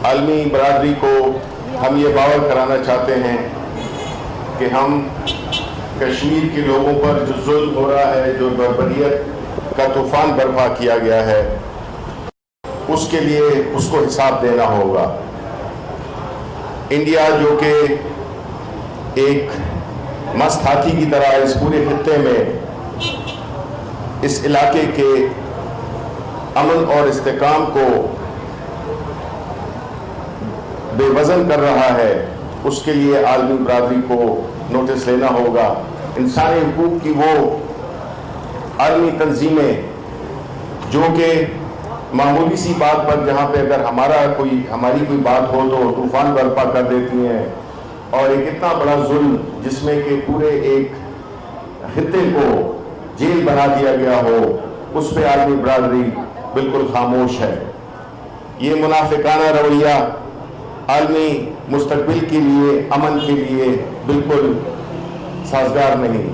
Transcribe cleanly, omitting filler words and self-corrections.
عالمی برادری کو ہم یہ باور کرانا چاہتے ہیں کہ ہم کشمیر کے لوگوں پر جو ظلم ہو رہا ہے، جو بربریت کا طوفان برپا کیا گیا ہے، اس کے لیے اس کو حساب دینا ہوگا۔ انڈیا جو کہ ایک مست ہاتھی کی طرح اس پورے خطے میں اس علاقے کے امن اور استحکام کو بے وزن کر رہا ہے، اس کے لیے عالمی برادری کو نوٹس لینا ہوگا۔ انسانی حقوق کی وہ عالمی تنظیمیں جو کہ معمولی سی بات پر جہاں پہ اگر ہماری کوئی بات ہو تو طوفان برپا کر دیتی ہیں، اور ایک اتنا بڑا ظلم جس میں کہ پورے ایک خطے کو جیل بنا دیا گیا ہو، اس پہ عالمی برادری بالکل خاموش ہے۔ یہ منافقانہ رویہ عالمی مستقبل کے لیے، امن کے لیے بالکل سازگار نہیں۔